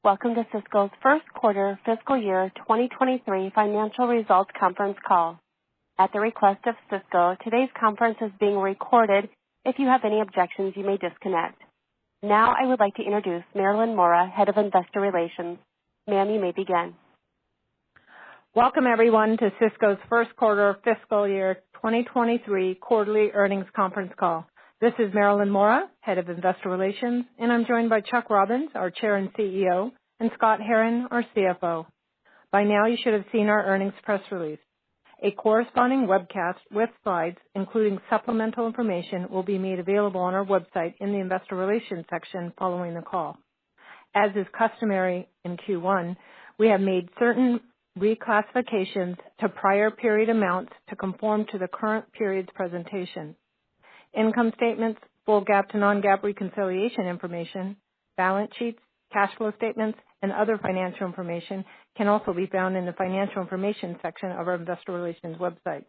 Welcome to Cisco's first quarter fiscal year 2023 financial results conference call. At the request of Cisco, today's conference is being recorded. If you have any objections, you may disconnect. Now I would like to introduce Marilyn Mora, Head of Investor Relations. Ma'am, you may begin. Welcome everyone to Cisco's first quarter fiscal year 2023 quarterly earnings conference call. This is Marilyn Mora, Head of Investor Relations, and I'm joined by Chuck Robbins, our Chair and CEO, and Scott Herren, our CFO. By now you should have seen our earnings press release. A corresponding webcast with slides, including supplemental information, will be made available on our website in the Investor Relations section following the call. As is customary in Q1, we have made certain reclassifications to prior period amounts to conform to the current period's presentation. Income statements, full GAAP to non-GAAP reconciliation information, balance sheets, cash flow statements, and other financial information can also be found in the financial information section of our Investor Relations website.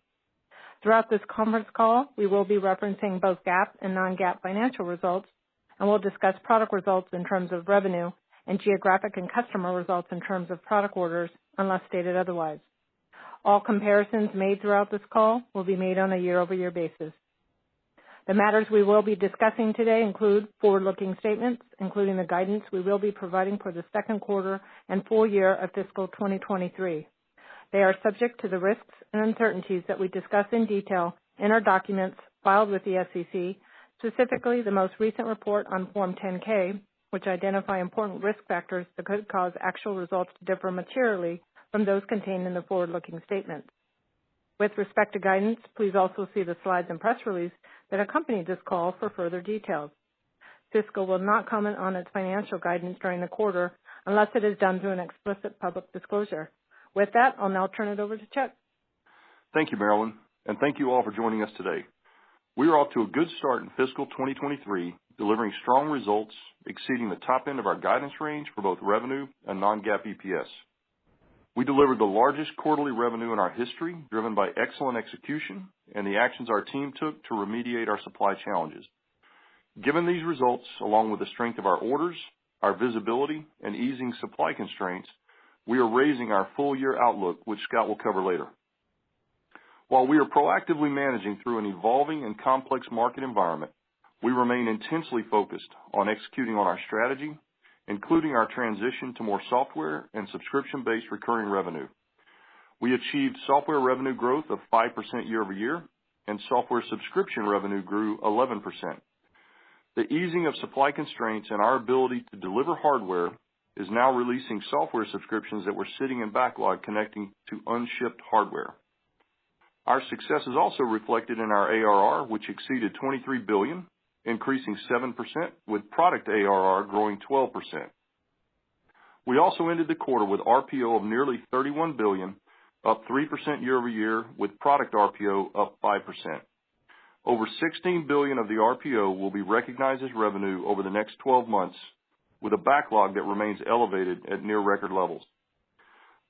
Throughout this conference call, we will be referencing both GAAP and non-GAAP financial results, and we'll discuss product results in terms of revenue and geographic and customer results in terms of product orders, unless stated otherwise. All comparisons made throughout this call will be made on a year-over-year basis. The matters we will be discussing today include forward-looking statements, including the guidance we will be providing for the second quarter and full year of fiscal 2023. They are subject to the risks and uncertainties that we discuss in detail in our documents filed with the SEC, specifically the most recent report on Form 10-K, which identify important risk factors that could cause actual results to differ materially from those contained in the forward-looking statements. With respect to guidance, please also see the slides and press release that accompany this call for further details. Cisco will not comment on its financial guidance during the quarter unless it is done through an explicit public disclosure. With that, I'll now turn it over to Chuck. Thank you, Marilyn, and thank you all for joining us today. We are off to a good start in fiscal 2023, delivering strong results exceeding the top end of our guidance range for both revenue and non-GAAP EPS. We delivered the largest quarterly revenue in our history, driven by excellent execution and the actions our team took to remediate our supply challenges. Given these results, along with the strength of our orders, our visibility, and easing supply constraints, we are raising our full-year outlook, which Scott will cover later. While we are proactively managing through an evolving and complex market environment, we remain intensely focused on executing on our strategy, including our transition to more software and subscription-based recurring revenue. We achieved software revenue growth of 5% year over year, and software subscription revenue grew 11%. The easing of supply constraints and our ability to deliver hardware is now releasing software subscriptions that were sitting in backlog connecting to unshipped hardware. Our success is also reflected in our ARR, which exceeded $23 billion, increasing 7%, with product ARR growing 12%. We also ended the quarter with RPO of nearly $31 billion, up 3% year over year, with product RPO up 5%. Over $16 billion of the RPO will be recognized as revenue over the next 12 months, with a backlog that remains elevated at near record levels.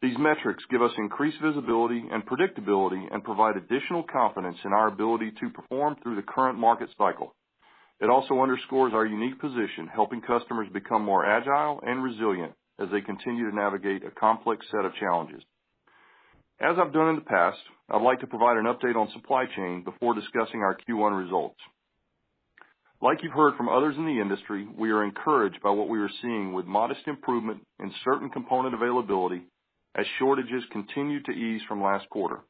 These metrics give us increased visibility and predictability and provide additional confidence in our ability to perform through the current market cycle. It also underscores our unique position, helping customers become more agile and resilient as they continue to navigate a complex set of challenges. As I've done in the past, I'd like to provide an update on supply chain before discussing our Q1 results. Like you've heard from others in the industry, we are encouraged by what we are seeing with modest improvement in certain component availability as shortages continue to ease from last quarter.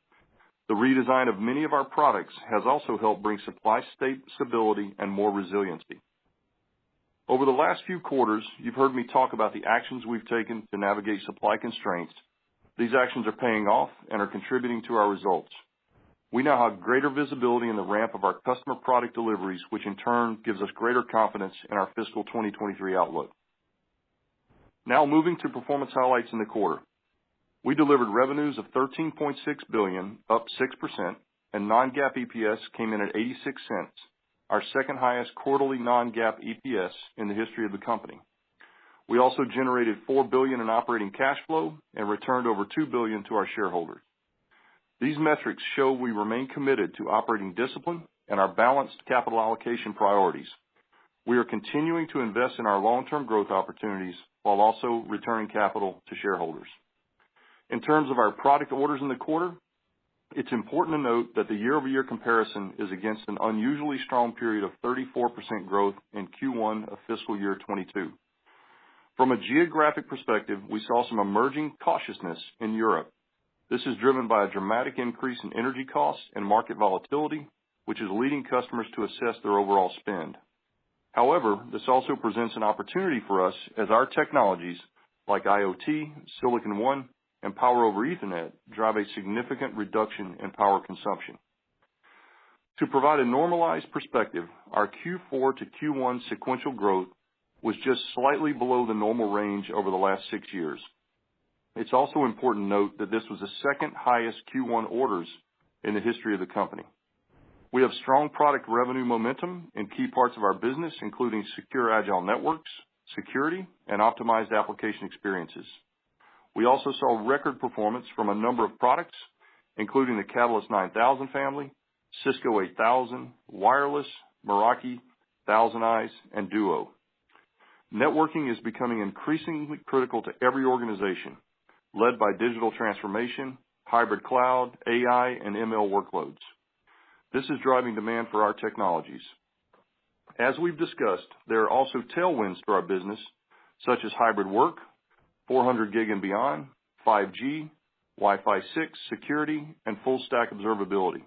The redesign of many of our products has also helped bring supply stability and more resiliency. Over the last few quarters, you've heard me talk about the actions we've taken to navigate supply constraints. These actions are paying off and are contributing to our results. We now have greater visibility in the ramp of our customer product deliveries, which in turn gives us greater confidence in our fiscal 2023 outlook. Now moving to performance highlights in the quarter. We delivered revenues of $13.6 billion, up 6%, and non-GAAP EPS came in at 86 cents, our second highest quarterly non-GAAP EPS in the history of the company. We also generated $4 billion in operating cash flow and returned over $2 billion to our shareholders. These metrics show we remain committed to operating discipline and our balanced capital allocation priorities. We are continuing to invest in our long-term growth opportunities while also returning capital to shareholders. In terms of our product orders in the quarter, it's important to note that the year-over-year comparison is against an unusually strong period of 34% growth in Q1 of fiscal year 22. From a geographic perspective, we saw some emerging cautiousness in Europe. This is driven by a dramatic increase in energy costs and market volatility, which is leading customers to assess their overall spend. However, this also presents an opportunity for us as our technologies like IoT, Silicon One, and Power over Ethernet drive a significant reduction in power consumption. To provide a normalized perspective, our Q4 to Q1 sequential growth was just slightly below the normal range over the last 6 years. It's also important to note that this was the second highest Q1 orders in the history of the company. We have strong product revenue momentum in key parts of our business, including secure agile networks, security, and optimized application experiences. We also saw record performance from a number of products, including the Catalyst 9000 family, Cisco 8000, Wireless, Meraki, Thousand Eyes, and Duo. Networking is becoming increasingly critical to every organization, led by digital transformation, hybrid cloud, AI, and ML workloads. This is driving demand for our technologies. As we've discussed, there are also tailwinds to our business, such as hybrid work, 400 gig and beyond, 5G, Wi-Fi 6, security, and full stack observability.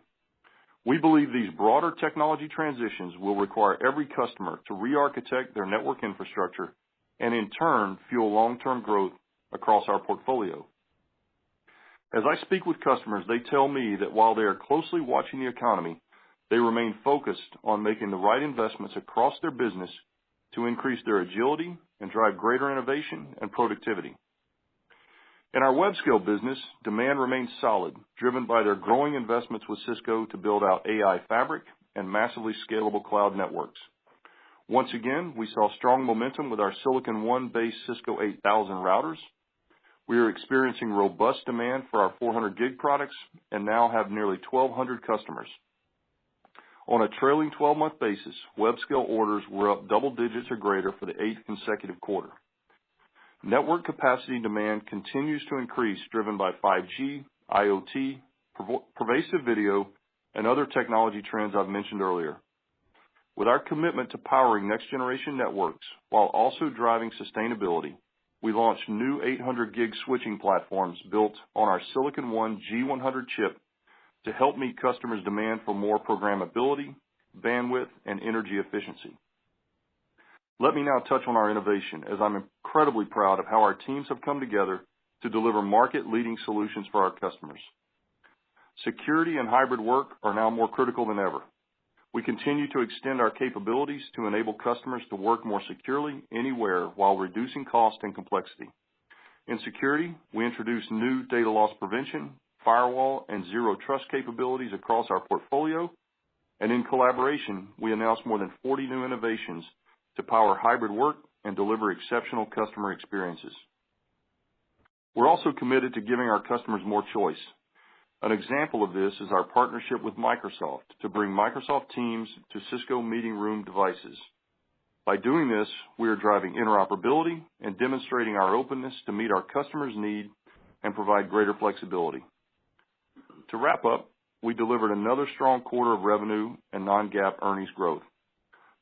We believe these broader technology transitions will require every customer to re-architect their network infrastructure and in turn fuel long-term growth across our portfolio. As I speak with customers, they tell me that while they are closely watching the economy, they remain focused on making the right investments across their business to increase their agility and drive greater innovation and productivity. In our web-scale business, demand remains solid, driven by their growing investments with Cisco to build out AI fabric and massively scalable cloud networks. Once again, we saw strong momentum with our Silicon One-based Cisco 8000 routers. We are experiencing robust demand for our 400 gig products and now have nearly 1,200 customers. On a trailing 12-month basis, web-scale orders were up double digits or greater for the 8th consecutive quarter. Network capacity demand continues to increase, driven by 5G, IoT, pervasive video, and other technology trends I've mentioned earlier. With our commitment to powering next-generation networks while also driving sustainability, we launched new 800 gig switching platforms built on our Silicon One G100 chip to help meet customers' demand for more programmability, bandwidth, and energy efficiency. Let me now touch on our innovation, as I'm incredibly proud of how our teams have come together to deliver market-leading solutions for our customers. Security and hybrid work are now more critical than ever. We continue to extend our capabilities to enable customers to work more securely anywhere while reducing cost and complexity. In security, we introduced new data loss prevention, firewall, and zero trust capabilities across our portfolio, and in collaboration, we announced more than 40 new innovations to power hybrid work and deliver exceptional customer experiences. We're also committed to giving our customers more choice. An example of this is our partnership with Microsoft to bring Microsoft Teams to Cisco meeting room devices. By doing this, we are driving interoperability and demonstrating our openness to meet our customers' need and provide greater flexibility. To wrap up, we delivered another strong quarter of revenue and non-GAAP earnings growth.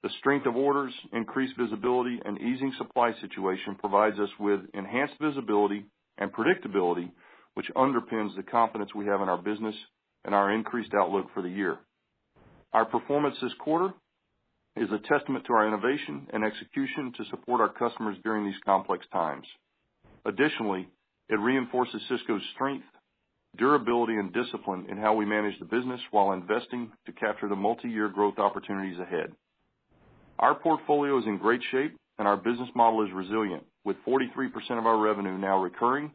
The strength of orders, increased visibility, and easing supply situation provides us with enhanced visibility and predictability, which underpins the confidence we have in our business and our increased outlook for the year. Our performance this quarter is a testament to our innovation and execution to support our customers during these complex times. Additionally, it reinforces Cisco's strength, durability, and discipline in how we manage the business while investing to capture the multi-year growth opportunities ahead. Our portfolio is in great shape, and our business model is resilient, with 43% of our revenue now recurring,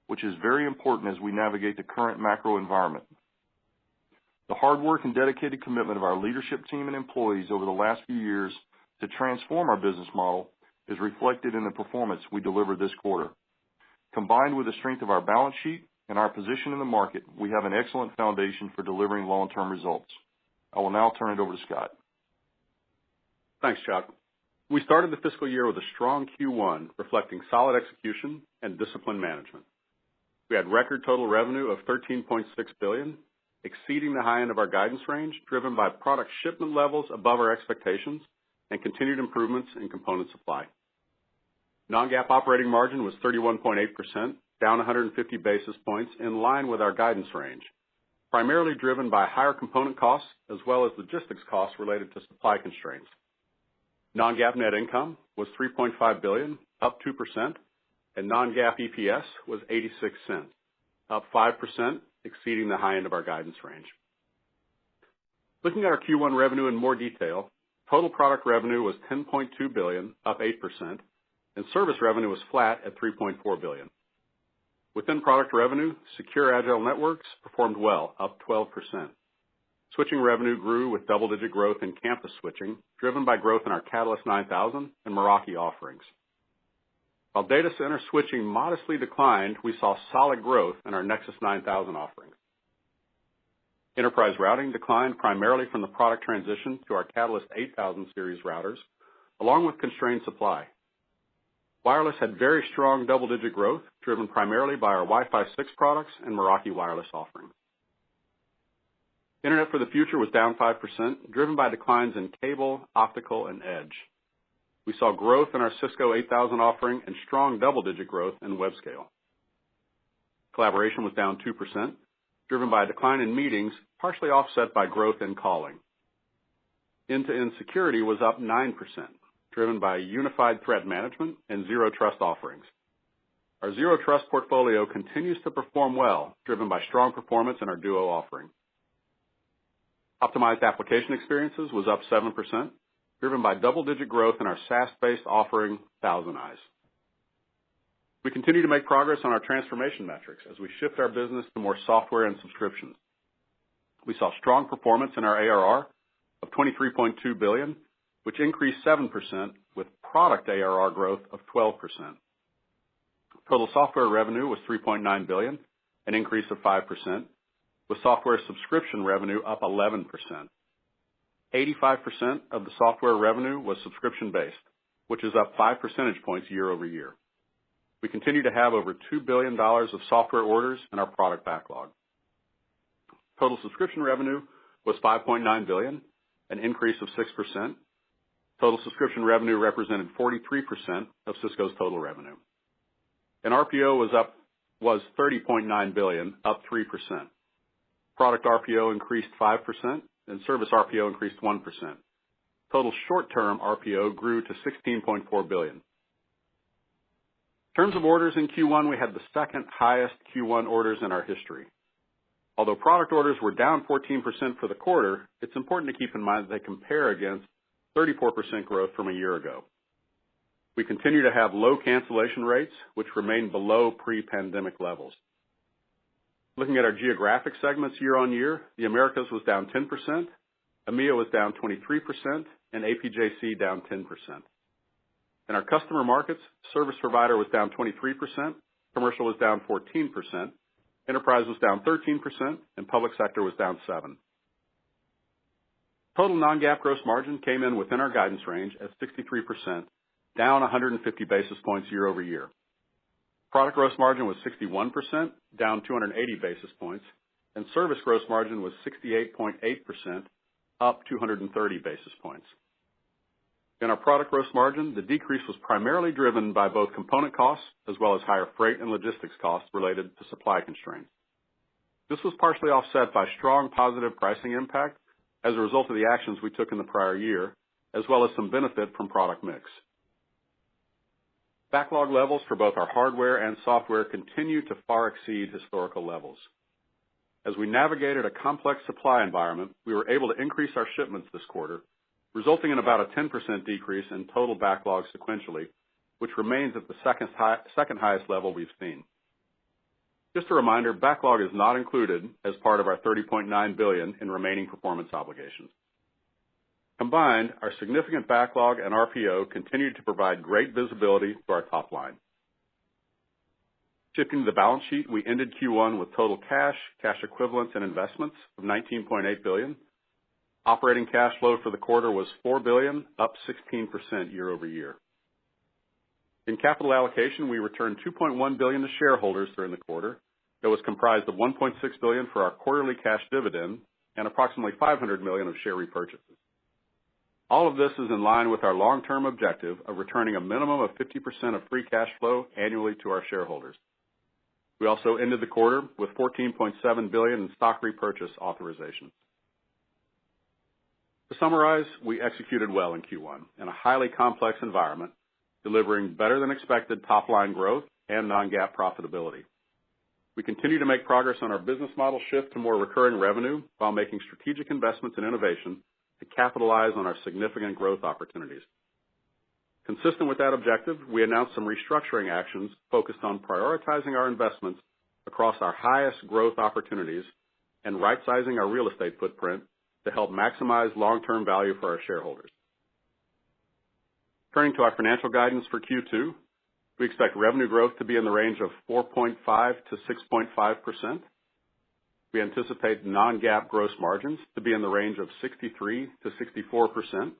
which is very important as we navigate the current macro environment. The hard work and dedicated commitment of our leadership team and employees over the last few years to transform our business model is reflected in the performance we delivered this quarter. Combined with the strength of our balance sheet and our position in the market, we have an excellent foundation for delivering long-term results. I will now turn it over to Scott. Thanks, Chuck. We started the fiscal year with a strong Q1, reflecting solid execution and disciplined management. We had record total revenue of $13.6 billion, exceeding the high end of our guidance range, driven by product shipment levels above our expectations and continued improvements in component supply. Non-GAAP operating margin was 31.8%, down 150 basis points, in line with our guidance range, primarily driven by higher component costs as well as logistics costs related to supply constraints. Non-GAAP net income was $3.5 billion, up 2%, and non-GAAP EPS was 86 cents, up 5%, exceeding the high end of our guidance range. Looking at our Q1 revenue in more detail, total product revenue was $10.2 billion, up 8%, and service revenue was flat at $3.4 billion. Within product revenue, Secure Agile Networks performed well, up 12%. Switching revenue grew with double-digit growth in campus switching, driven by growth in our Catalyst 9000 and Meraki offerings. While data center switching modestly declined, we saw solid growth in our Nexus 9000 offerings. Enterprise routing declined primarily from the product transition to our Catalyst 8000 series routers, along with constrained supply. Wireless had very strong double-digit growth, driven primarily by our Wi-Fi 6 products and Meraki wireless offerings. Internet for the Future was down 5%, driven by declines in cable, optical, and edge. We saw growth in our Cisco 8000 offering and strong double-digit growth in web-scale. Collaboration was down 2%, driven by a decline in meetings, partially offset by growth in calling. End-to-end security was up 9%, driven by unified threat management and zero trust offerings. Our zero trust portfolio continues to perform well, driven by strong performance in our Duo offering. Optimized application experiences was up 7%, driven by double-digit growth in our SaaS-based offering, ThousandEyes. We continue to make progress on our transformation metrics as we shift our business to more software and subscriptions. We saw strong performance in our ARR of $23.2 billion, which increased 7%, with product ARR growth of 12%. Total software revenue was $3.9 billion, an increase of 5%, with software subscription revenue up 11%. 85% of the software revenue was subscription-based, which is up 5 percentage points year over year. We continue to have over $2 billion of software orders in our product backlog. Total subscription revenue was $5.9 billion, an increase of 6%. Total subscription revenue represented 43% of Cisco's total revenue. And RPO was $30.9 billion, up 3%. Product RPO increased 5%, and service RPO increased 1%. Total short-term RPO grew to $16.4 billion. In terms of orders in Q1, we had the second highest Q1 orders in our history. Although product orders were down 14% for the quarter, it's important to keep in mind that they compare against 34% growth from a year ago. We continue to have low cancellation rates, which remain below pre-pandemic levels. Looking at our geographic segments year on year, the Americas was down 10%, EMEA was down 23%, and APJC down 10%. In our customer markets, service provider was down 23%, commercial was down 14%, enterprise was down 13%, and public sector was down 7%. Total non-GAAP gross margin came in within our guidance range at 63%, down 150 basis points year over year. Product gross margin was 61%, down 280 basis points, and service gross margin was 68.8%, up 230 basis points. In our product gross margin, the decrease was primarily driven by both component costs as well as higher freight and logistics costs related to supply constraints. This was partially offset by strong positive pricing impact as a result of the actions we took in the prior year, as well as some benefit from product mix. Backlog levels for both our hardware and software continue to far exceed historical levels. As we navigated a complex supply environment, we were able to increase our shipments this quarter, resulting in about a 10% decrease in total backlog sequentially, which remains at the second highest level we've seen. Just a reminder, backlog is not included as part of our $30.9 billion in remaining performance obligations. Combined, our significant backlog and RPO continue to provide great visibility to our top line. Shifting to the balance sheet, we ended Q1 with total cash, cash equivalents, and investments of $19.8 billion. Operating cash flow for the quarter was $4 billion, up 16% year over year. In capital allocation, we returned $2.1 billion to shareholders during the quarter. That was comprised of $1.6 billion for our quarterly cash dividend and approximately $500 million of share repurchases. All of this is in line with our long-term objective of returning a minimum of 50% of free cash flow annually to our shareholders. We also ended the quarter with $14.7 billion in stock repurchase authorizations. To summarize, we executed well in Q1 in a highly complex environment, delivering better than expected top-line growth and non-GAAP profitability. We continue to make progress on our business model shift to more recurring revenue while making strategic investments in innovation to capitalize on our significant growth opportunities. Consistent with that objective, we announced some restructuring actions focused on prioritizing our investments across our highest growth opportunities and right-sizing our real estate footprint to help maximize long-term value for our shareholders. Turning to our financial guidance for Q2, we expect revenue growth to be in the range of 4.5 to 6.5%. We anticipate non-GAAP gross margins to be in the range of 63 to 64%.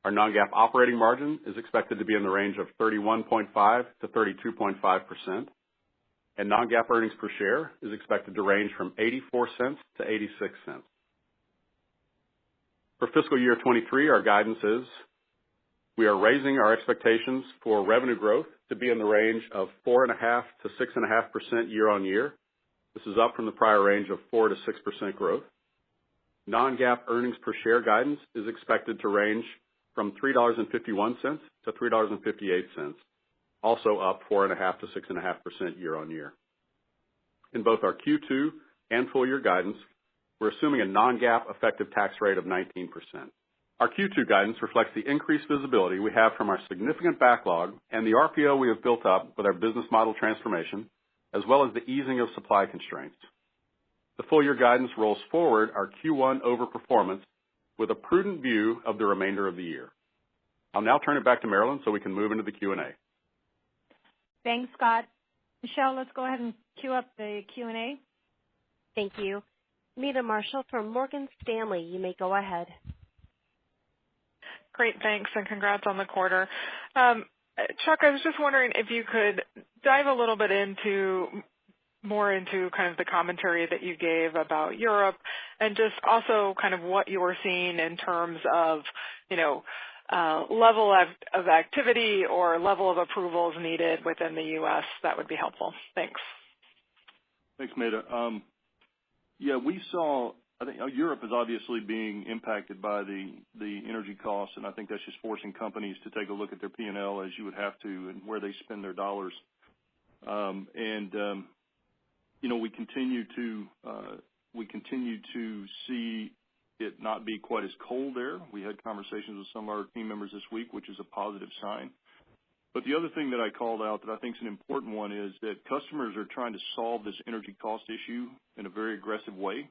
Our non-GAAP operating margin is expected to be in the range of 31.5 to 32.5%. And non-GAAP earnings per share is expected to range from 84 cents to 86 cents. For fiscal year 23, our guidance is we are raising our expectations for revenue growth to be in the range of 4.5 to 6.5% year on year. This is up from the prior range of 4 to 6% growth. Non-GAAP earnings per share guidance is expected to range from $3.51 to $3.58, also up 4.5 to 6.5% year on year. In both our Q2 and full year guidance, we're assuming a non-GAAP effective tax rate of 19%. Our Q2 guidance reflects the increased visibility we have from our significant backlog and the RPO we have built up with our business model transformation, as well as the easing of supply constraints. The full year guidance rolls forward our Q1 overperformance with a prudent view of the remainder of the year. I'll now turn it back to Marilyn so we can move into the Q&A. Thanks, Scott. Michelle, let's go ahead and queue up the Q&A. Thank you. Meta Marshall from Morgan Stanley, you may go ahead. Great, thanks, and congrats on the quarter. Chuck, I was just wondering if you could dive a little bit more into kind of the commentary that you gave about Europe and just also kind of what you were seeing in terms of, level of activity or level of approvals needed within the U.S. That would be helpful. Thanks. Thanks, Meta. We saw, I think Europe is obviously being impacted by the energy costs, and I think that's just forcing companies to take a look at their P&L as you would have to and where they spend their dollars. We continue to see it not be quite as cold there. We had conversations with some of our team members this week, which is a positive sign. But the other thing that I called out that I think is an important one is that customers are trying to solve this energy cost issue in a very aggressive way.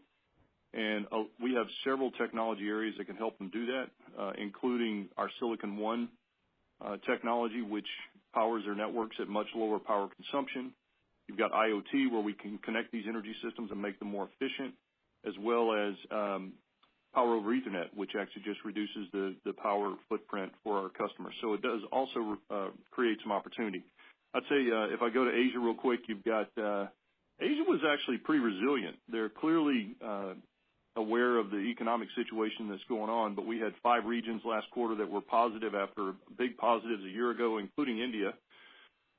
And we have several technology areas that can help them do that, including our Silicon One technology, which powers their networks at much lower power consumption. You've got IoT, where we can connect these energy systems and make them more efficient, as well as power over Ethernet, which actually just reduces the power footprint for our customers. So it does also create some opportunity. I'd say if I go to Asia real quick, you've got Asia was actually pretty resilient. They're clearly aware of the economic situation that's going on, but we had 5 regions last quarter that were positive after big positives a year ago, including India,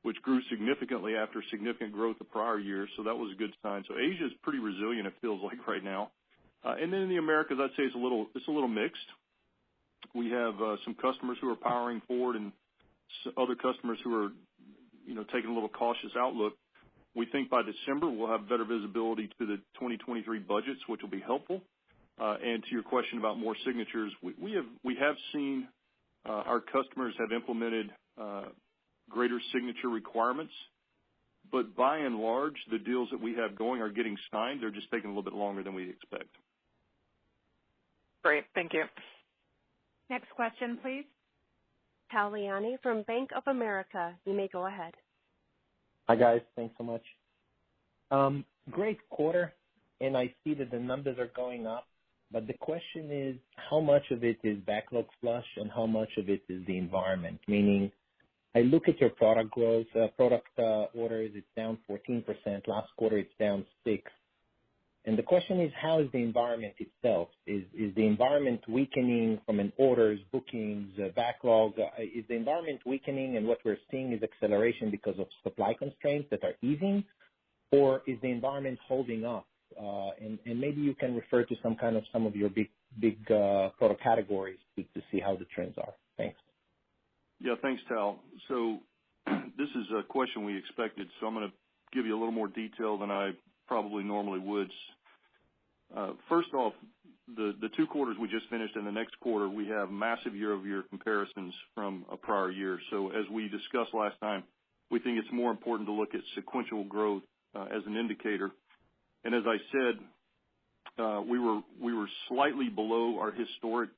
which grew significantly after significant growth the prior year. So that was a good sign. So Asia is pretty resilient, it feels like right now. And then in the Americas, I'd say it's a little mixed. We have some customers who are powering forward and other customers who are, taking a little cautious outlook. We think by December we'll have better visibility to the 2023 budgets, which will be helpful. And to your question about more signatures, we have seen our customers have implemented greater signature requirements, but by and large, the deals that we have going are getting signed. They're just taking a little bit longer than we expect. Great, thank you. Next question, please. Tal Liani from Bank of America, you may go ahead. Hi, guys. Thanks so much. Great quarter, and I see that the numbers are going up. But the question is, how much of it is backlog flush and how much of it is the environment? Meaning, I look at your product growth, orders, it's down 14%. Last quarter, it's down 6%. And the question is, how is the environment itself? Is the environment weakening from an orders, bookings, backlog? Is the environment weakening and what we're seeing is acceleration because of supply constraints that are easing? Or is the environment holding up? And maybe you can refer to some of your big product categories to see how the trends are. Thanks. Yeah, thanks, Tal. So this is a question we expected, so I'm going to give you a little more detail than I probably normally would. First off, the 2 quarters we just finished and the next quarter, we have massive year-over-year comparisons from a prior year. So as we discussed last time, we think it's more important to look at sequential growth as an indicator. And as I said, we were slightly below our historic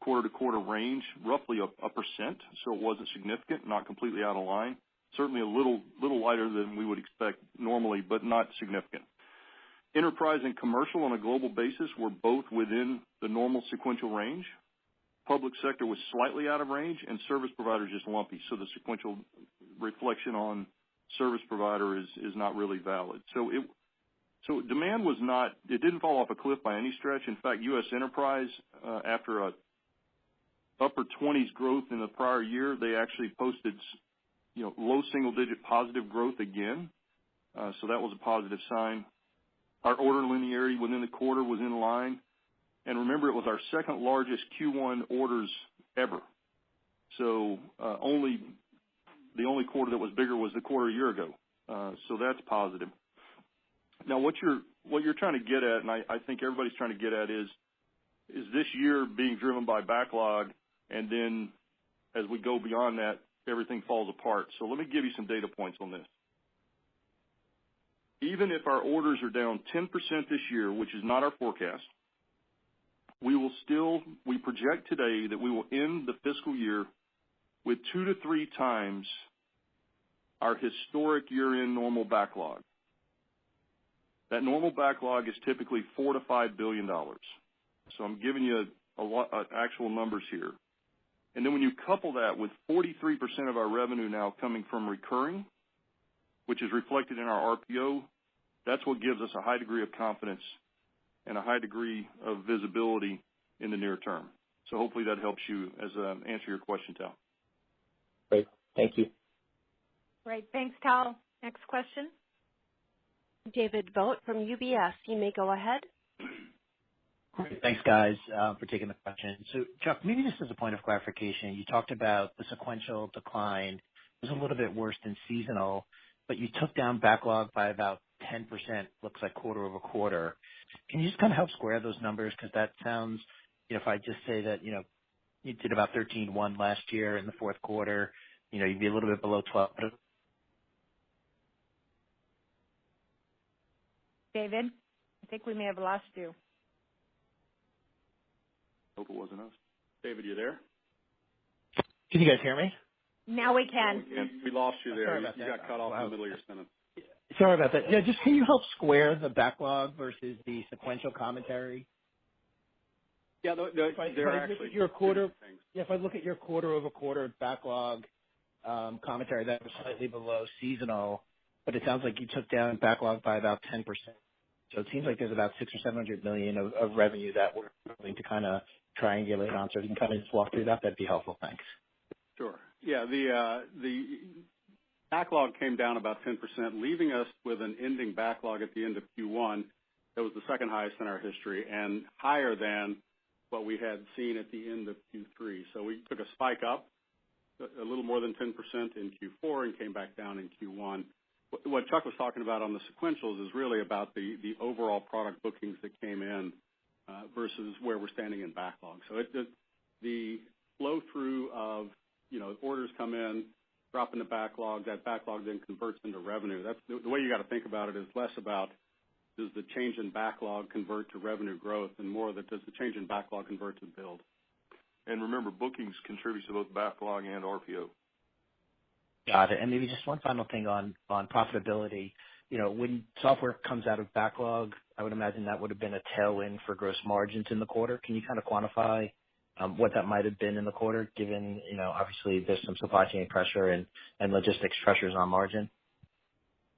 quarter-to-quarter range, roughly a percent, so it wasn't significant, not completely out of line. Certainly a little lighter than we would expect normally, but not significant. Enterprise and commercial on a global basis were both within the normal sequential range. Public sector was slightly out of range, and service provider just lumpy, so the sequential reflection on service provider is not really valid. So demand was not, it didn't fall off a cliff by any stretch. In fact, U.S. enterprise, after a upper 20s growth in the prior year, they actually posted, low single-digit positive growth again. So that was a positive sign. Our order linearity within the quarter was in line. And remember, it was our second largest Q1 orders ever. So the only quarter that was bigger was the quarter a year ago. So that's positive. Now, what you're trying to get at, and I think everybody's trying to get at, is this year being driven by backlog, and then as we go beyond that, everything falls apart. So let me give you some data points on this. Even if our orders are down 10% this year, which is not our forecast, we project today that we will end the fiscal year with 2 to 3 times our historic year-end normal backlog. That normal backlog is typically $4 to $5 billion. So I'm giving you actual numbers here. And then when you couple that with 43% of our revenue now coming from recurring, which is reflected in our RPO, that's what gives us a high degree of confidence and a high degree of visibility in the near term. So hopefully that helps you as answer your question, Tal. Great. Thank you. Great. Thanks, Tal. Next question. David Vogt from UBS. You may go ahead. Great. Thanks, guys, for taking the question. So, Chuck, maybe just as a point of clarification, you talked about the sequential decline was a little bit worse than seasonal, but you took down backlog by about 10%, looks like quarter over quarter. Can you just kind of help square those numbers? Because that sounds, if I just say that, you did about 13.1 last year in the fourth quarter, you'd be a little bit below 12. David, I think we may have lost you. Hope it wasn't us. David, you there? Can you guys hear me? Now we can. We lost you there. Sorry about you that. got cut off in the middle of your sentence. Sorry about that. Yeah, just can you help square the backlog versus the sequential commentary? Yeah, they're actually your quarter. Yeah, if I look at your quarter-over-quarter backlog commentary, that was slightly below seasonal, but it sounds like you took down backlog by about 10%. So it seems like there's about $600 or $700 million of revenue that we're going to kind of triangulate on. So if you can kind of just walk through that, that'd be helpful. Thanks. Sure. Yeah, the backlog came down about 10%, leaving us with an ending backlog at the end of Q1 that was the second highest in our history and higher than what we had seen at the end of Q3. So we took a spike up a little more than 10% in Q4 and came back down in Q1. What Chuck was talking about on the sequentials is really about the overall product bookings that came in versus where we're standing in backlog. So the flow through of, orders come in, drop in the backlog, that backlog then converts into revenue. That's the way you got to think about it is less about does the change in backlog convert to revenue growth and more that does the change in backlog convert to build. And remember, bookings contributes to both backlog and RPO. Got it. And maybe just one final thing on profitability. When software comes out of backlog, I would imagine that would have been a tailwind for gross margins in the quarter. Can you kind of quantify what that might have been in the quarter, given, obviously there's some supply chain pressure and logistics pressures on margin?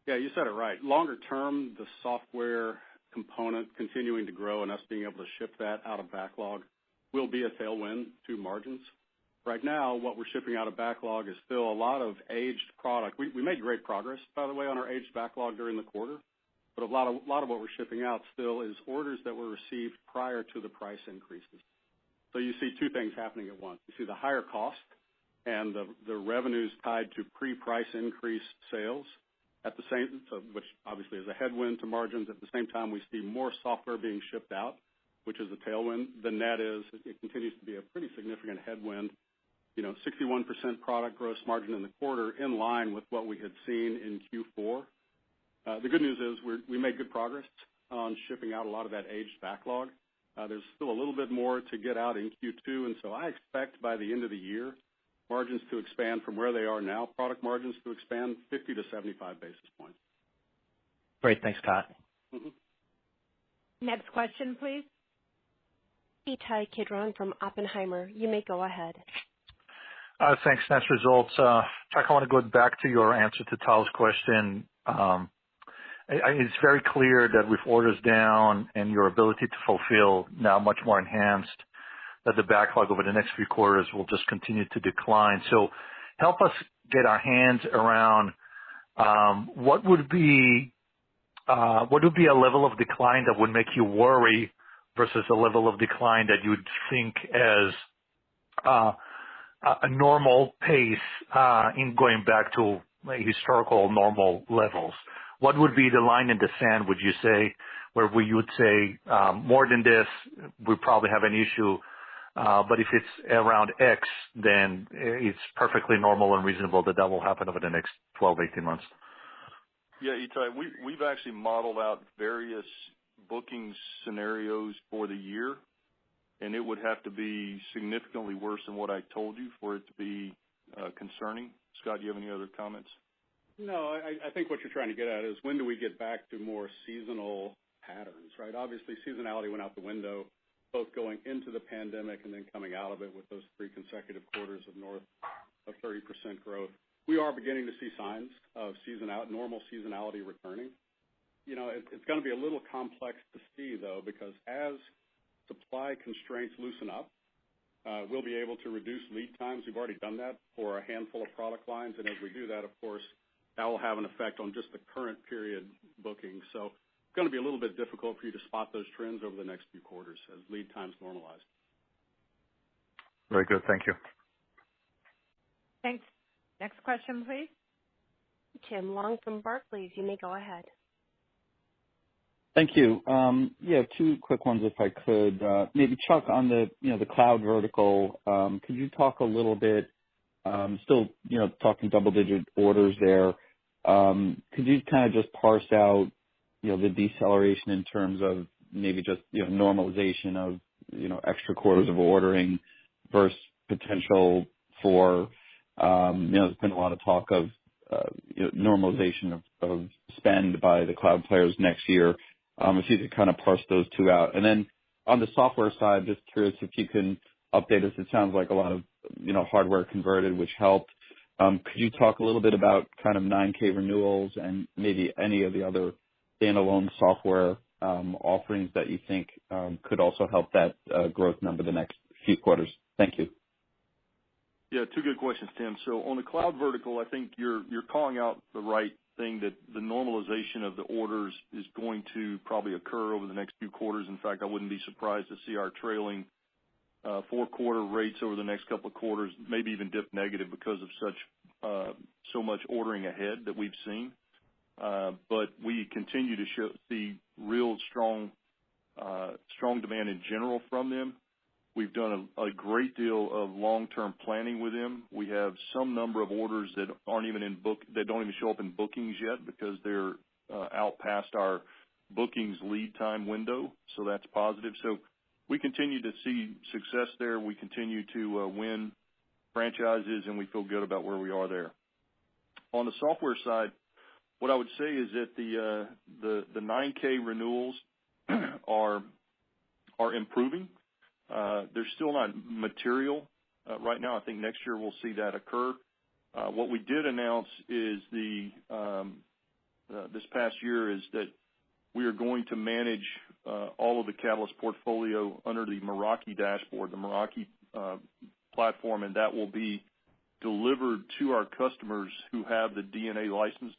Yeah, you said it right. Longer term, the software component continuing to grow and us being able to ship that out of backlog will be a tailwind to margins. Right now, what we're shipping out of backlog is still a lot of aged product. We made great progress, by the way, on our aged backlog during the quarter, but a lot of what we're shipping out still is orders that were received prior to the price increases. So you see two things happening at once. You see the higher cost and the revenues tied to pre-price increase sales at the same, which obviously is a headwind to margins. At the same time, we see more software being shipped out, which is a tailwind. The net is it continues to be a pretty significant headwind. 61% product gross margin in the quarter, in line with what we had seen in Q4. The good news is we made good progress on shipping out a lot of that aged backlog. There's still a little bit more to get out in Q2, and so I expect by the end of the year, margins to expand from where they are now, product margins to expand 50 to 75 basis points. Great. Thanks, Scott. Mm-hmm. Next question, please. Ittai Kidron from Oppenheimer. You may go ahead. Thanks. Nice results. Chuck, I want to go back to your answer to Tal's question. It's very clear that with orders down and your ability to fulfill now much more enhanced, that the backlog over the next few quarters will just continue to decline. So help us get our hands around what would be a level of decline that would make you worry versus a level of decline that you would think as a normal pace in going back to historical normal levels. What would be the line in the sand, would you say, where we would say more than this, we probably have an issue, but if it's around X, then it's perfectly normal and reasonable that will happen over the next 12, 18 months? Yeah, Ittai, we've actually modeled out various booking scenarios for the year, and it would have to be significantly worse than what I told you for it to be concerning. Scott, do you have any other comments? No, I think what you're trying to get at is when do we get back to more seasonal patterns, right? Obviously, seasonality went out the window, both going into the pandemic and then coming out of it with those 3 consecutive quarters of north of 30% growth. We are beginning to see signs of normal seasonality returning. It's going to be a little complex to see, though, because as supply constraints loosen up, we'll be able to reduce lead times. We've already done that for a handful of product lines, and as we do that, of course, that will have an effect on just the current period bookings. So it's going to be a little bit difficult for you to spot those trends over the next few quarters as lead times normalize. Very good. Thank you. Thanks. Next question, please. Tim Long from Barclays. You may go ahead. Thank you. Yeah, 2 quick ones if I could. Maybe Chuck, on the cloud vertical, could you talk a little bit, still talking double-digit orders there, could you kind of just parse out the deceleration in terms of maybe just normalization of extra quarters of ordering versus potential for there's been a lot of talk of normalization of spend by the cloud players next year. If you could kind of parse those 2 out. And then on the software side, just curious if you can update us. It sounds like a lot of hardware converted, which helped. Could you talk a little bit about kind of 9K renewals and maybe any of the other standalone software offerings that you think could also help that growth number the next few quarters? Thank you. Yeah, 2 good questions, Tim. So on the cloud vertical, I think you're calling out the right thing, that the normalization of the orders is going to probably occur over the next few quarters. In fact, I wouldn't be surprised to see our trailing 4-quarter rates over the next couple of quarters maybe even dip negative because of so much ordering ahead that we've seen. But we continue to see real strong demand in general from them. We've done a great deal of long-term planning with them. We have some number of orders that aren't even that don't even show up in bookings yet because they're out past our bookings lead time window. So that's positive. So we continue to see success there. We continue to win franchises, and we feel good about where we are there. On the software side, what I would say is that the 9K renewals are improving. They're still not material right now. I think next year we'll see that occur. What we did announce is this past year is that we are going to manage all of the Catalyst portfolio under the Meraki dashboard, the Meraki platform, and that will be delivered to our customers who have the DNA license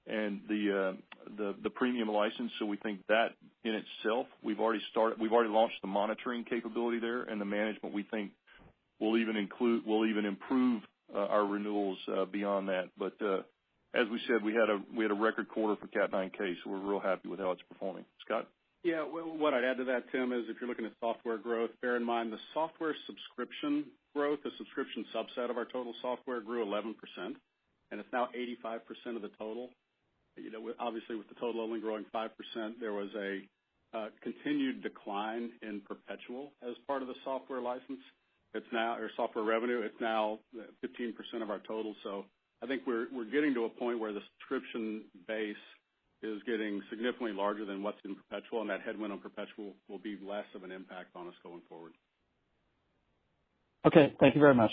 and the premium license. So we think that in itself, we've already launched the monitoring capability there, and the management we think will even improve our renewals beyond that. But as we said, we had a record quarter for Cat 9K, so we're real happy with how it's performing. Scott? Yeah, well, what I'd add to that, Tim, is if you're looking at software growth, bear in mind the software subscription growth, the subscription subset of our total software grew 11%, and it's now 85% of the total. You know, obviously with the total only growing 5%, there was a continued decline in perpetual as part of the software license. It's now, or software revenue, it's now 15% of our total. So I think we're getting to a point where the subscription base is getting significantly larger than what's in perpetual, and that headwind on perpetual will be less of an impact on us going forward. Okay, thank you very much.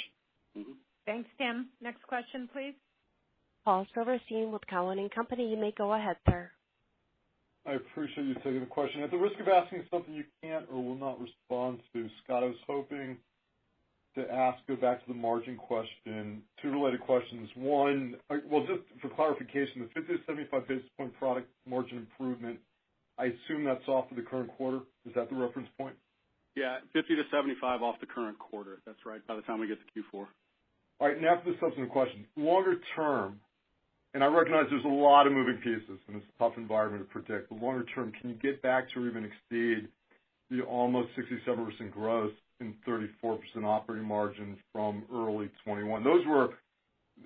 Mm-hmm. Thanks, Tim. Next question, please. Paul Silverstein with Cowen and Company. You may go ahead, sir. I appreciate you taking the question. At the risk of asking something you can't or will not respond to, Scott, I was hoping to go back to the margin question. Two related questions. One, well, just for clarification, the 50 to 75 basis point product margin improvement, I assume that's off of the current quarter. Is that the reference point? Yeah, 50 to 75 off the current quarter. That's right, by the time we get to Q4. All right, now for the substantive question. Longer term, and I recognize there's a lot of moving pieces, and it's a tough environment to predict, but longer term, can you get back to or even exceed the almost 67% growth and 34% operating margin from early 21?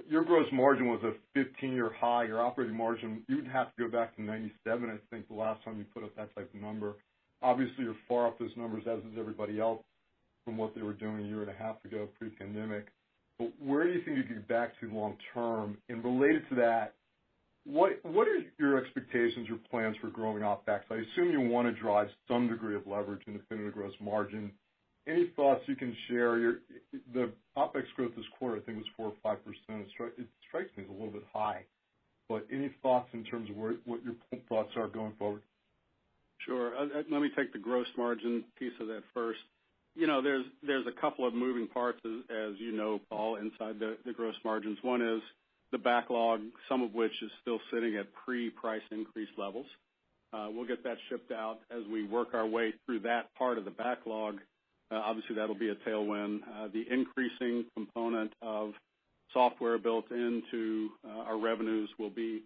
Your gross margin was a 15-year high. Your operating margin, you'd have to go back to 97, I think, the last time you put up that type of number. Obviously, you're far off those numbers, as is everybody else, from what they were doing a year and a half ago, pre-pandemic. But where do you think you could get back to long term? And related to that, what are your expectations or plans for growing OpEx? I assume you want to drive some degree of leverage independent of gross margin. Any thoughts you can share? The OpEx growth this quarter, I think, was 4 or 5%. It strikes me as a little bit high. But any thoughts in terms of what your thoughts are going forward? Sure. Let me take the gross margin piece of that first. You know, there's a couple of moving parts, as you know, Paul, inside the gross margins. One is the backlog, some of which is still sitting at pre-price increase levels. We'll get that shipped out as we work our way through that part of the backlog. Obviously, that'll be a tailwind. The increasing component of software built into our revenues will be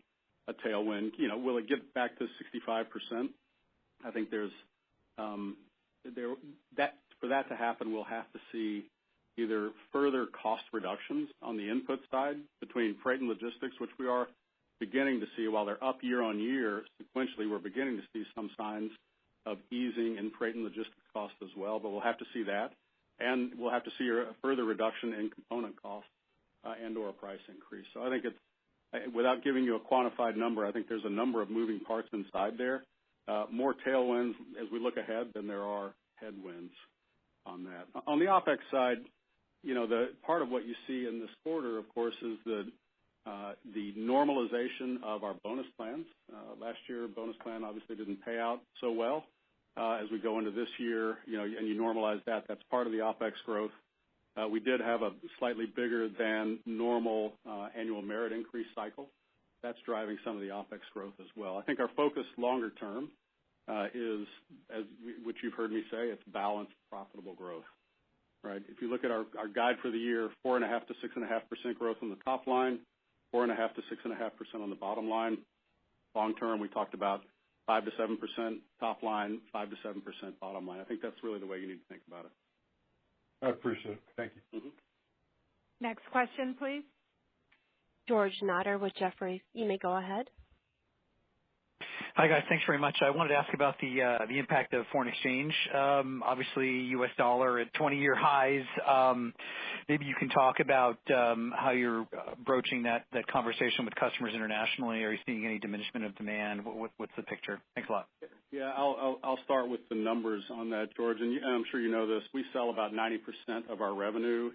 a tailwind. You know, will it get back to 65%? I think there's for that to happen, we'll have to see either further cost reductions on the input side between freight and logistics, which we are beginning to see. While they're up year on year, sequentially, we're beginning to see some signs of easing in freight and logistics costs as well, but we'll have to see that. And we'll have to see a further reduction in component costs and or a price increase. So I think it's, without giving you a quantified number, I think there's a number of moving parts inside there. More tailwinds as we look ahead than there are headwinds on that. On the OpEx side, you know, the part of what you see in this quarter, of course, is the normalization of our bonus plans. Last year, bonus plan obviously didn't pay out so well. As we go into this year, you know, and you normalize that, that's part of the OpEx growth. We did have a slightly bigger than normal annual merit increase cycle. That's driving some of the OpEx growth as well. I think our focus longer term is, which you've heard me say, it's balanced, profitable growth, right? If you look at our guide for the year, 4.5% to 6.5% growth on the top line, 4.5% to 6.5% on the bottom line. Long term, we talked about 5 to 7% top line, 5 to 7% bottom line. I think that's really the way you need to think about it. I appreciate it. Thank you. Mm-hmm. Next question, please. George Notter with Jefferies. You may go ahead. Hi, guys. Thanks very much. I wanted to ask about the impact of foreign exchange. Obviously, U.S. dollar at 20-year highs. Maybe you can talk about how you're broaching that conversation with customers internationally. Are you seeing any diminishment of demand? What's the picture? Thanks a lot. Yeah, I'll start with the numbers on that, George, and I'm sure you know this. We sell about 90% of our revenue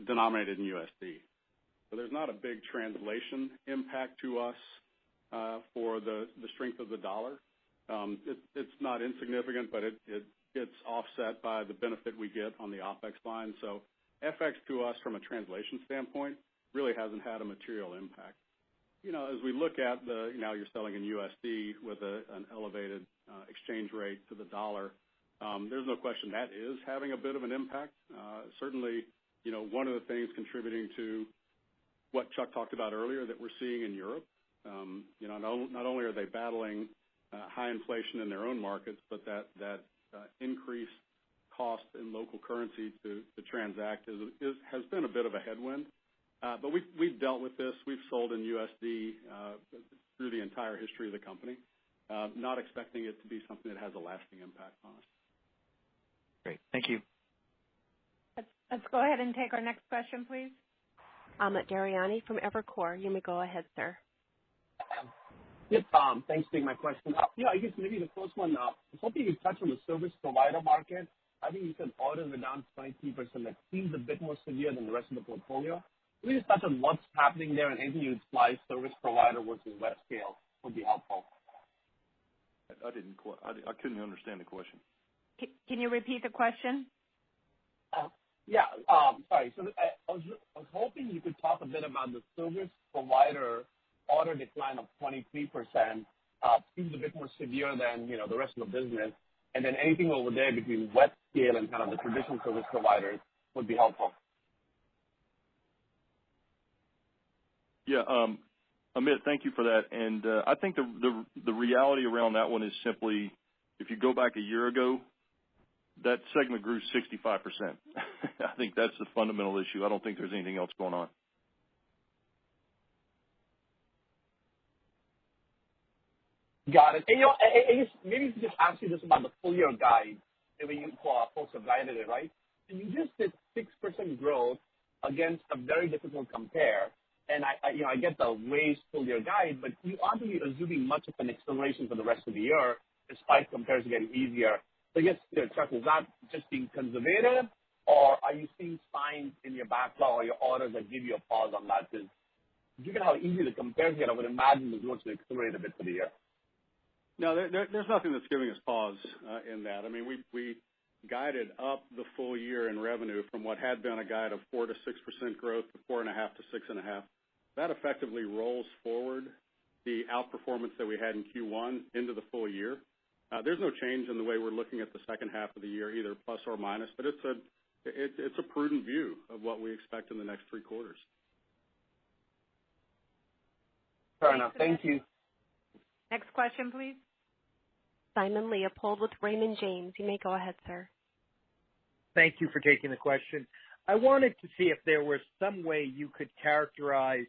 denominated in USD. So there's not a big translation impact to us for the strength of the dollar. It's not insignificant, but it gets offset by the benefit we get on the OPEX line. So FX to us from a translation standpoint really hasn't had a material impact. You know, as we look at now you're selling in USD with an elevated exchange rate to the dollar, there's no question that is having a bit of an impact. Certainly, you know, one of the things contributing to what Chuck talked about earlier that we're seeing in Europe, you know, not only are they battling high inflation in their own markets, but that increased cost in local currency to transact has been a bit of a headwind. But we've dealt with this. We've sold in USD through the entire history of the company, not expecting it to be something that has a lasting impact on us. Great. Thank you. Let's go ahead and take our next question, please. Amit Daryanani from Evercore. You may go ahead, sir. Yes, thanks for taking my question. I guess maybe the first one, I was hoping you could touch on the service provider market. I think you said orders were down 23%. That seems a bit more severe than the rest of the portfolio. Can you just touch on what's happening there and anything you would apply service provider versus web scale would be helpful. I couldn't understand the question. Can you repeat the question? Sorry. So I was hoping you could talk a bit about the service provider order decline of 23%. Seems a bit more severe than, you know, the rest of the business. And then anything over there between web scale and kind of the traditional service providers would be helpful. Yeah, Amit, thank you for that. And I think the reality around that one is simply, if you go back a year ago, that segment grew 65%. I think that's the fundamental issue. I don't think there's anything else going on. Got it. And, you know, I guess maybe to just ask you this about the full year guide, the way you folks have guided it, right? So you just did 6% growth against a very difficult compare. And I get the raised full year guide, but you aren't really assuming much of an acceleration for the rest of the year, despite compares getting easier. So I guess, you know, Chuck, is that just being conservative, or are you seeing signs in your backlog or your orders that give you a pause on that? Because given how easy the compares get, I would imagine the growth will accelerate a bit for the year. No, there's nothing that's giving us pause in that. I mean, we guided up the full year in revenue from what had been a guide of 4 to 6% growth to 4.5 to 6.5. That effectively rolls forward the outperformance that we had in Q1 into the full year. There's no change in the way we're looking at the second half of the year, either plus or minus, but it's a prudent view of what we expect in the next 3 quarters. Fair enough. Thank you. Next question, please. Simon Leopold with Raymond James. You may go ahead, sir. Thank you for taking the question. I wanted to see if there was some way you could characterize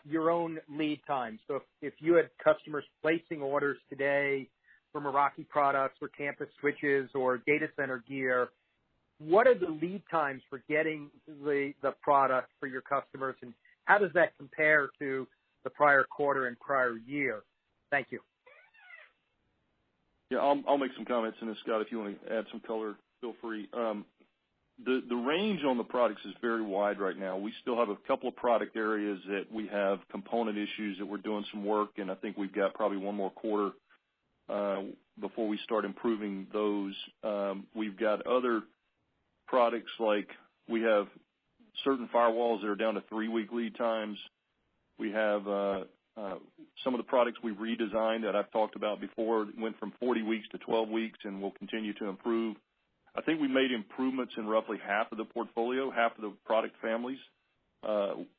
your own lead time. So if you had customers placing orders today for Meraki products or campus switches or data center gear, what are the lead times for getting the product for your customers, and how does that compare to the prior quarter and prior year? Thank you. Yeah, I'll make some comments, and then Scott, if you want to add some color, feel free. The range on the products is very wide right now. We still have a couple of product areas that we have component issues that we're doing some work, and I think we've got probably one more quarter before we start improving those. We've got other products like we have certain firewalls that are down to 3-week lead times. We have some of the products we redesigned that I've talked about before went from 40 weeks to 12 weeks, and we'll continue to improve. I think we made improvements in roughly half of the portfolio, half of the product families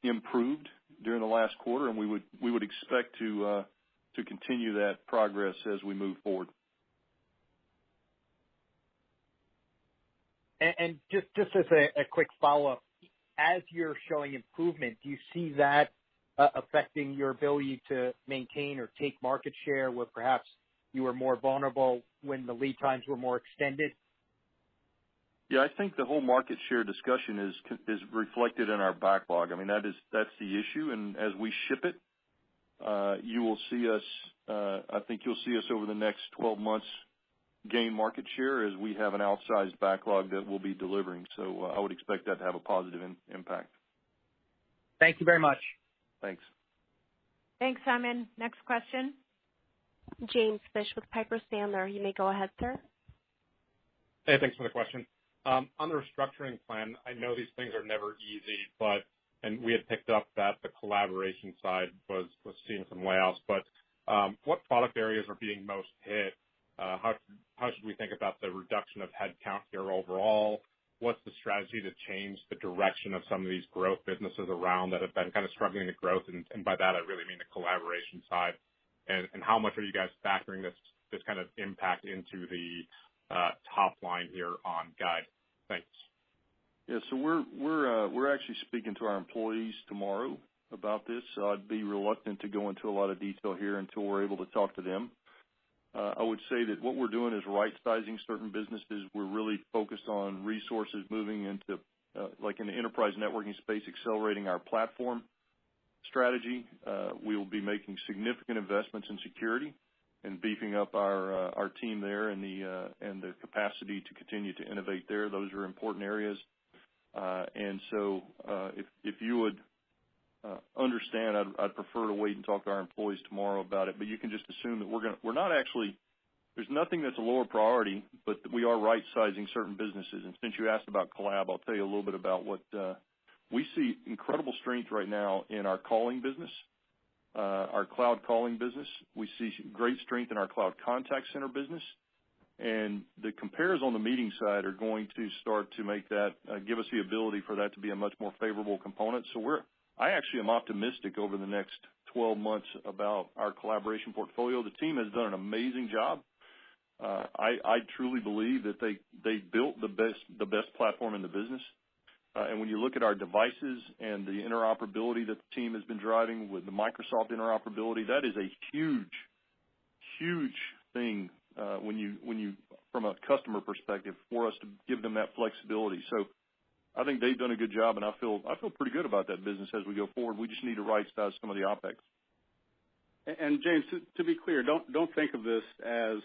improved during the last quarter, and we would expect to continue that progress as we move forward. And just as a quick follow-up, as you're showing improvement, do you see that affecting your ability to maintain or take market share where perhaps you were more vulnerable when the lead times were more extended? Yeah, I think the whole market share discussion is reflected in our backlog. I mean, that's the issue, and as we ship it, you will see us. I think you'll see us over the next 12 months gain market share as we have an outsized backlog that we'll be delivering. So I would expect that to have a positive impact. Thank you very much. Thanks. Thanks, Simon. Next question. James Fish with Piper Sandler. You may go ahead, sir. Hey, thanks for the question. On the restructuring plan, I know these things are never easy, and we had picked up that the collaboration side was seeing some layoffs, but what product areas are being most hit? How should we think about the reduction of headcount here overall? What's the strategy to change the direction of some of these growth businesses around that have been kind of struggling to growth? And by that, I really mean the collaboration side. And how much are you guys factoring this kind of impact into the top line here on guide? Thanks. Yeah, so we're actually speaking to our employees tomorrow about this. So I'd be reluctant to go into a lot of detail here until we're able to talk to them. I would say that what we're doing is right-sizing certain businesses. We're really focused on resources moving into, like in the enterprise networking space, accelerating our platform strategy. We will be making significant investments in security and beefing up our team there and the capacity to continue to innovate there. Those are important areas. And so if you would understand, I'd prefer to wait and talk to our employees tomorrow about it. But you can just assume that we're not actually, there's nothing that's a lower priority, but we are right-sizing certain businesses. And since you asked about collab, I'll tell you a little bit about what we see incredible strength right now in our calling business, our cloud calling business. We see great strength in our cloud contact center business. And the compares on the meeting side are going to start to make that, give us the ability for that to be a much more favorable component. So I actually am optimistic over the next 12 months about our collaboration portfolio. The team has done an amazing job. I truly believe that they built the best platform in the business. And when you look at our devices and the interoperability that the team has been driving with the Microsoft interoperability, that is a huge, huge thing when you from a customer perspective for us to give them that flexibility. So I think they've done a good job, and I feel pretty good about that business as we go forward. We just need to right-size some of the OpEx. And James, to be clear, don't think of this as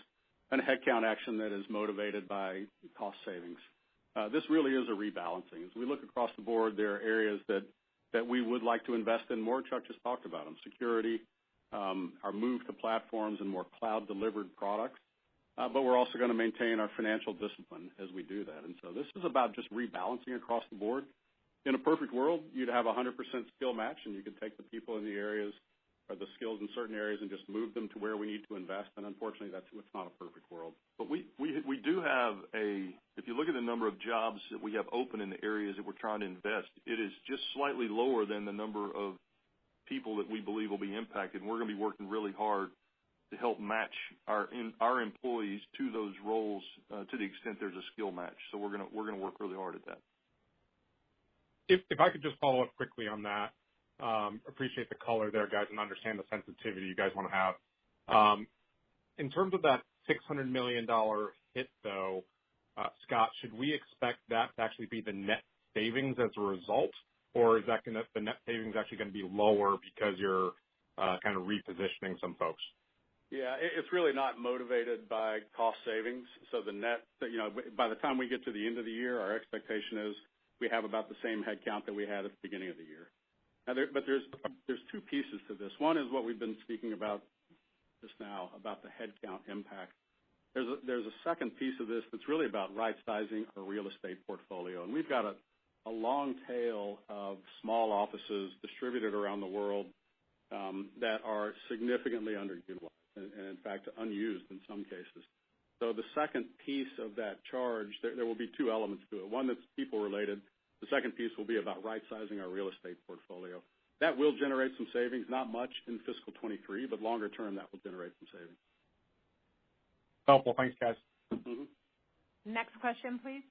a headcount action that is motivated by cost savings. This really is a rebalancing. As we look across the board, there are areas that we would like to invest in more. Chuck just talked about them: security, our move to platforms and more cloud-delivered products. But we're also going to maintain our financial discipline as we do that. And so this is about just rebalancing across the board. In a perfect world, you'd have 100% skill match, and you could take the people in the areas or the skills in certain areas and just move them to where we need to invest. And unfortunately, it's not a perfect world. But we do have if you look at the number of jobs that we have open in the areas that we're trying to invest, it is just slightly lower than the number of people that we believe will be impacted. And we're going to be working really hard to help match our employees to those roles to the extent there's a skill match. So we're going to work really hard at that. If I could just follow up quickly on that, appreciate the color there, guys, and understand the sensitivity you guys want to have. In terms of that $600 million hit, though, Scott, should we expect that to actually be the net savings as a result, or is the net savings actually going to be lower because you're kind of repositioning some folks? Yeah, it's really not motivated by cost savings. So the net, by the time we get to the end of the year, our expectation is we have about the same headcount that we had at the beginning of the year. Now, but there's two pieces to this. One is what we've been speaking about just now, about the headcount impact. There's a second piece of this that's really about right-sizing our real estate portfolio. And we've got a long tail of small offices distributed around the world that are significantly underutilized and, in fact, unused in some cases. So the second piece of that charge, there will be two elements to it. One that's people-related. The second piece will be about right-sizing our real estate portfolio. That will generate some savings, not much in fiscal 23, but longer term that will generate some savings. Helpful. Thanks, guys. Mm-hmm. Next question, please.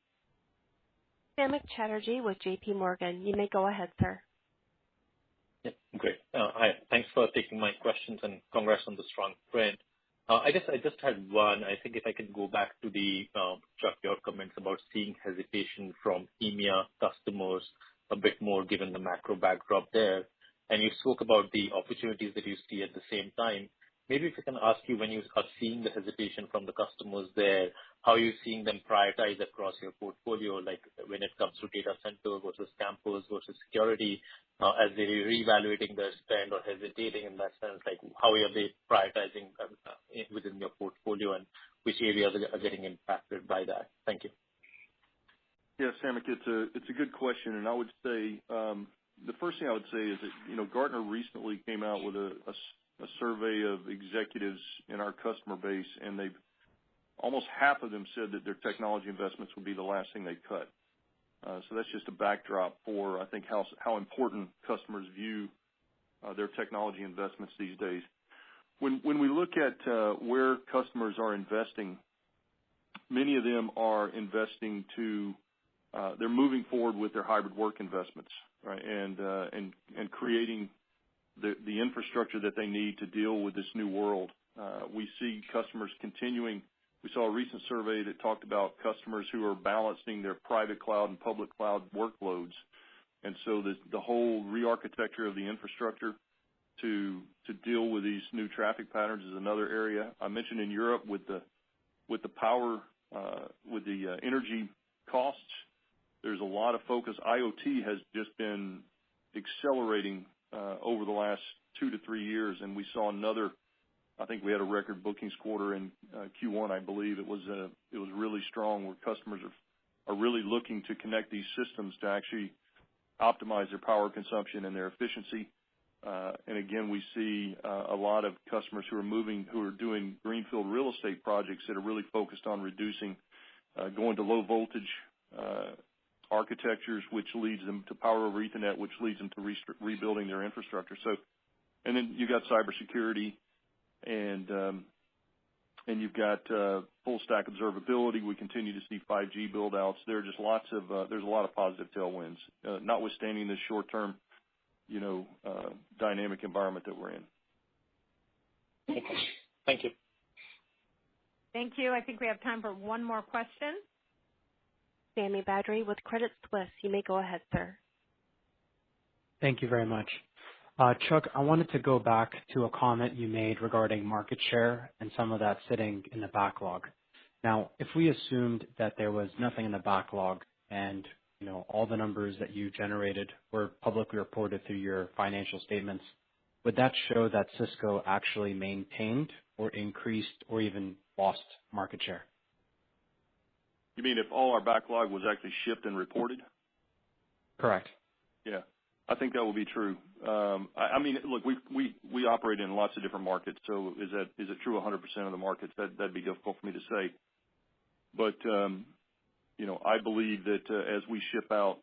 Samik Chatterjee with J.P. Morgan. You may go ahead, sir. Yeah, great. Hi. Thanks for taking my questions, and congrats on the strong print. I guess I just had one. I think if I can go back to the Chuck, your comments about seeing hesitation from EMEA customers a bit more given the macro backdrop there, and you spoke about the opportunities that you see at the same time. maybe if I can ask you, when you are seeing the hesitation from the customers there, how are you seeing them prioritize across your portfolio, like when it comes to data center versus campus versus security, as they're reevaluating their spend or hesitating in that sense, like how are they prioritizing within your portfolio and which areas are getting impacted by that? Thank you. Yeah, Samik, it's a good question, and I would say the first thing I would say is that Gartner recently came out with a survey of executives in our customer base, and they've almost half of them said that their technology investments would be the last thing they cut. So that's just a backdrop for, I think, how important customers view their technology investments these days. When we look at where customers are investing, many of them are investing they're moving forward with their hybrid work investments, right, and creating the infrastructure that they need to deal with this new world. We see customers continuing. We saw a recent survey that talked about customers who are balancing their private cloud and public cloud workloads. And so the whole re-architecture of the infrastructure to deal with these new traffic patterns is another area. I mentioned in Europe with the power, with the energy costs, there's a lot of focus. IoT has just been accelerating over the last 2 to 3 years, and we saw another. I think we had a record bookings quarter in Q1. I believe it was really strong, where customers are really looking to connect these systems to actually optimize their power consumption and their efficiency. And again, we see a lot of customers who are doing greenfield real estate projects that are really focused on reducing, going to low voltage architectures, which leads them to power over Ethernet, which leads them to rebuilding their infrastructure. So, and then you got cybersecurity, and you've got full stack observability. We continue to see 5G build outs. There are just there's a lot of positive tailwinds, notwithstanding this short term, dynamic environment that we're in. Okay. Thank you. Thank you. I think we have time for one more question. Sami Badri with Credit Suisse. You may go ahead, sir. Thank you very much. Chuck, I wanted to go back to a comment you made regarding market share and some of that sitting in the backlog. Now, if we assumed that there was nothing in the backlog and all the numbers that you generated were publicly reported through your financial statements, would that show that Cisco actually maintained or increased or even lost market share? You mean if all our backlog was actually shipped and reported? Correct. Yeah, I think that will be true. I mean, look, we operate in lots of different markets, so is it true 100% of the markets? That'd be difficult for me to say. But I believe that as we ship out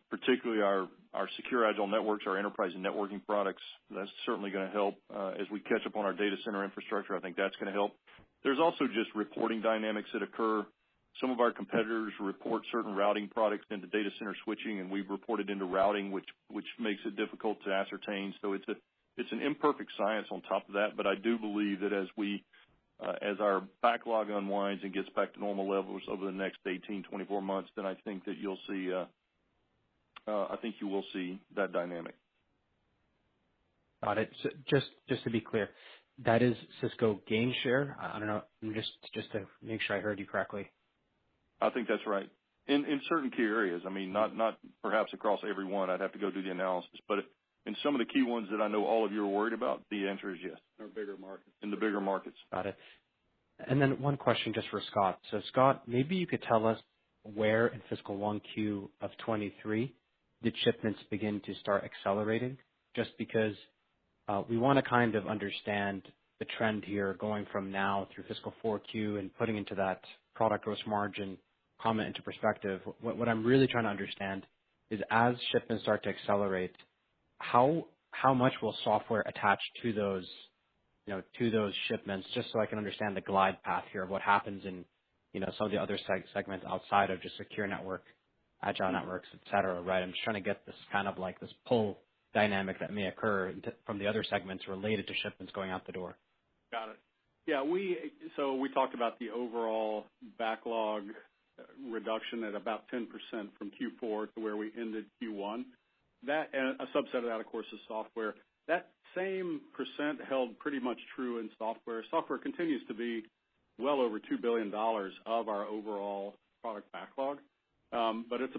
particularly our secure agile networks, our enterprise and networking products, that's certainly going to help. As we catch up on our data center infrastructure, I think that's going to help. There's also just reporting dynamics that occur. Some of our competitors report certain routing products into data center switching, and we've reported into routing, which makes it difficult to ascertain. So it's an imperfect science on top of that. But I do believe that as our backlog unwinds and gets back to normal levels over the next 18, 24 months, then I think that you'll see. I think you will see that dynamic. Got it. So just to be clear, that is Cisco gain share? I don't know, just to make sure I heard you correctly. I think that's right. In certain key areas. I mean, not perhaps across every one. I'd have to go do the analysis. But in some of the key ones that I know all of you are worried about, the answer is yes. In our bigger markets. In the bigger markets. Got it. And then one question just for Scott. So, Scott, maybe you could tell us where in fiscal 1Q of 23 did shipments begin to start accelerating? Just because we want to kind of understand the trend here going from now through fiscal 4Q and putting into that product gross margin comment into perspective. What I'm really trying to understand is as shipments start to accelerate, how much will software attach to those, to those shipments, just so I can understand the glide path here of what happens in, some of the other segments outside of just secure network, agile networks, et cetera, right? I'm just trying to get this kind of like this pull dynamic that may occur from the other segments related to shipments going out the door. Got it. Yeah, we talked about the overall backlog reduction at about 10% from Q4 to where we ended Q1. That, and a subset of that, of course, is software. That same same percent held pretty much true in software. Software continues to be well over $2 billion of our overall product backlog. But it's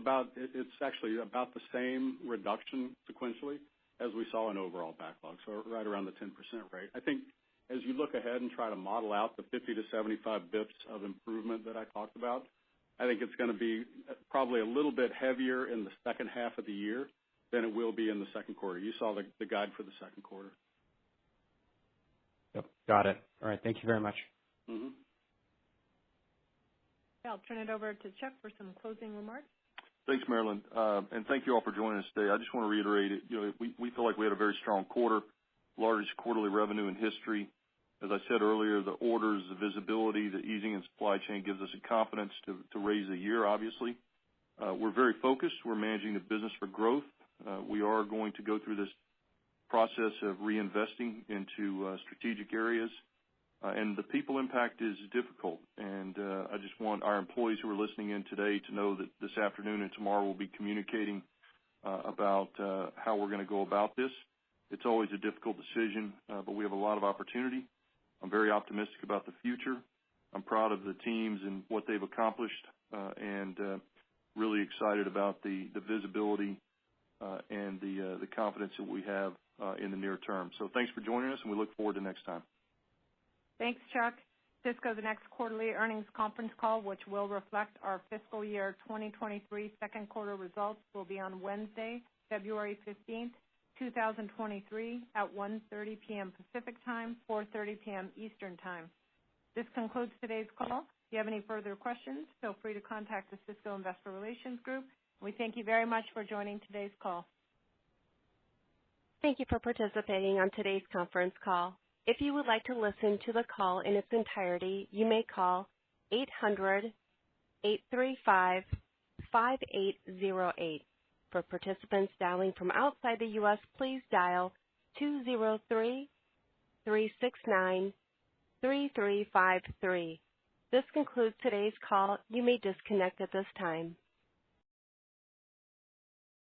actually about the same reduction sequentially as we saw in overall backlog, so right around the 10% rate. I think as you look ahead and try to model out the 50 to 75 bips of improvement that I talked about, I think it's going to be probably a little bit heavier in the second half of the year than it will be in the second quarter. You saw the guide for the second quarter. Yep, got it. All right, thank you very much. Mm-hmm. I'll turn it over to Chuck for some closing remarks. Thanks, Marilyn, and thank you all for joining us today. I just want to reiterate it. We feel like we had a very strong quarter, largest quarterly revenue in history. As I said earlier, the orders, the visibility, the easing in supply chain gives us a confidence to raise the year, obviously. We're very focused. We're managing the business for growth. We are going to go through this process of reinvesting into strategic areas. And the people impact is difficult. And I just want our employees who are listening in today to know that this afternoon and tomorrow we'll be communicating about how we're going to go about this. It's always a difficult decision, but we have a lot of opportunity. I'm very optimistic about the future. I'm proud of the teams and what they've accomplished, and really excited about the visibility and the confidence that we have in the near term. So thanks for joining us, and we look forward to next time. Thanks, Chuck. Cisco's next quarterly earnings conference call, which will reflect our fiscal year 2023 second quarter results, will be on Wednesday, February 15th, 2023 at 1:30 p.m. Pacific Time, 4:30 p.m. Eastern Time. This concludes today's call. If you have any further questions, feel free to contact the Cisco Investor Relations Group. We thank you very much for joining today's call. Thank you for participating on today's conference call. If you would like to listen to the call in its entirety, you may call 800-835-5808. For participants dialing from outside the U.S., please dial 203-369-3353. This concludes today's call. You may disconnect at this time.